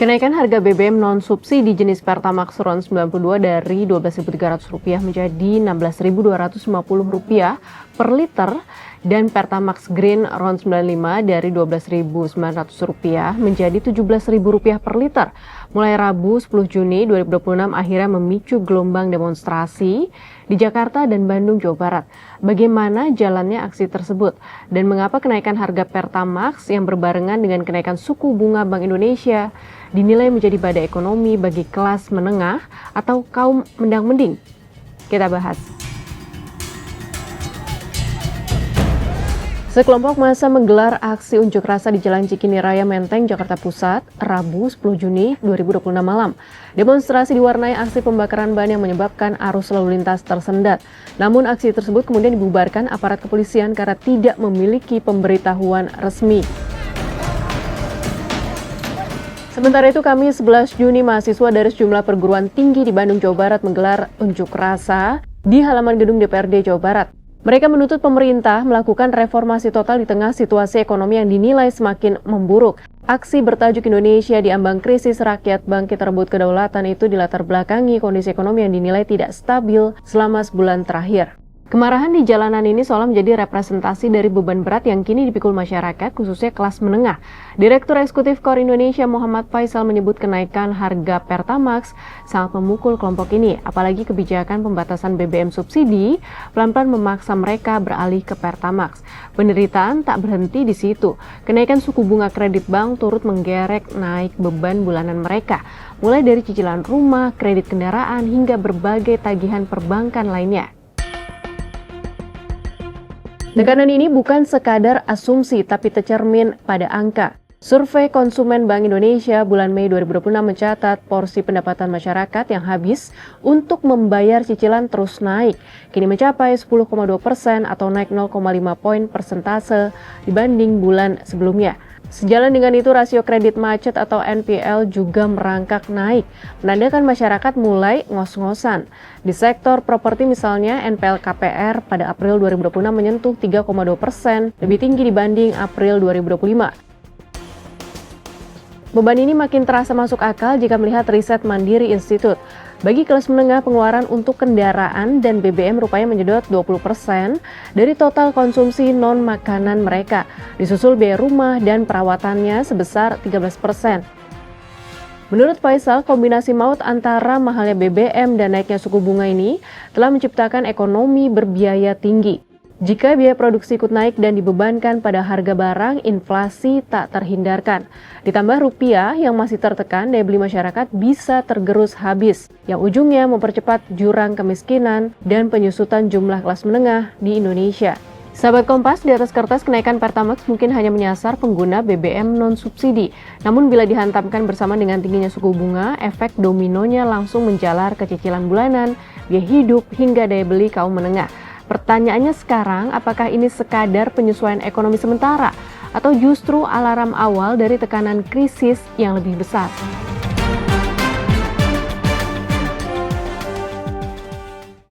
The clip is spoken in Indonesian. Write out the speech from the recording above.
Kenaikan harga BBM non-subsidi jenis Pertamax RON 92 dari Rp12.300 menjadi Rp16.250 per liter dan Pertamax Green RON 95 dari Rp12.900 menjadi Rp17.000 per liter. Mulai Rabu 10 Juni 2026 akhirnya memicu gelombang demonstrasi di Jakarta dan Bandung, Jawa Barat. Bagaimana jalannya aksi tersebut dan mengapa kenaikan harga Pertamax yang berbarengan dengan kenaikan suku bunga Bank Indonesia dinilai menjadi badai ekonomi bagi kelas menengah atau kaum mendang-mending? Kita bahas. Sekelompok massa menggelar aksi unjuk rasa di Jalan Cikini Raya Menteng, Jakarta Pusat, Rabu 10 Juni 2026 malam. Demonstrasi diwarnai aksi pembakaran ban yang menyebabkan arus lalu lintas tersendat. Namun aksi tersebut kemudian dibubarkan aparat kepolisian karena tidak memiliki pemberitahuan resmi. Sementara itu, Kamis 11 Juni, mahasiswa dari sejumlah perguruan tinggi di Bandung, Jawa Barat menggelar unjuk rasa di halaman gedung DPRD Jawa Barat. Mereka menuntut pemerintah melakukan reformasi total di tengah situasi ekonomi yang dinilai semakin memburuk. Aksi bertajuk Indonesia diambang krisis rakyat bangkit rebut kedaulatan itu dilatar belakangi kondisi ekonomi yang dinilai tidak stabil selama sebulan terakhir. Kemarahan di jalanan ini seolah menjadi representasi dari beban berat yang kini dipikul masyarakat, khususnya kelas menengah. Direktur Eksekutif KOR Indonesia Muhammad Faisal menyebut kenaikan harga Pertamax sangat memukul kelompok ini, apalagi kebijakan pembatasan BBM subsidi pelan-pelan memaksa mereka beralih ke Pertamax. Penderitaan tak berhenti di situ. Kenaikan suku bunga kredit bank turut menggerek naik beban bulanan mereka, mulai dari cicilan rumah, kredit kendaraan, hingga berbagai tagihan perbankan lainnya. Tekanan ini bukan sekadar asumsi, tapi tercermin pada angka. Survei Konsumen Bank Indonesia bulan Mei 2026 mencatat porsi pendapatan masyarakat yang habis untuk membayar cicilan terus naik. Kini mencapai 10,2% atau naik 0,5 poin persentase dibanding bulan sebelumnya. Sejalan dengan itu, rasio kredit macet atau NPL juga merangkak naik, menandakan masyarakat mulai ngos-ngosan. Di sektor properti misalnya, NPL KPR pada April 2026 menyentuh 3,2%, lebih tinggi dibanding April 2025. Beban ini makin terasa masuk akal jika melihat riset Mandiri Institute. Bagi kelas menengah, pengeluaran untuk kendaraan dan BBM rupanya menyedot 20% dari total konsumsi non-makanan mereka, disusul biaya rumah dan perawatannya sebesar 13%. Menurut Faisal, kombinasi maut antara mahalnya BBM dan naiknya suku bunga ini telah menciptakan ekonomi berbiaya tinggi. Jika biaya produksi ikut naik dan dibebankan pada harga barang, inflasi tak terhindarkan. Ditambah rupiah yang masih tertekan, daya beli masyarakat bisa tergerus habis, yang ujungnya mempercepat jurang kemiskinan dan penyusutan jumlah kelas menengah di Indonesia. Sahabat Kompas, di atas kertas kenaikan Pertamax mungkin hanya menyasar pengguna BBM non-subsidi. Namun bila dihantamkan bersama dengan tingginya suku bunga, efek dominonya langsung menjalar ke cicilan bulanan, biaya hidup, hingga daya beli kaum menengah. Pertanyaannya sekarang, apakah ini sekadar penyesuaian ekonomi sementara atau justru alarm awal dari tekanan krisis yang lebih besar?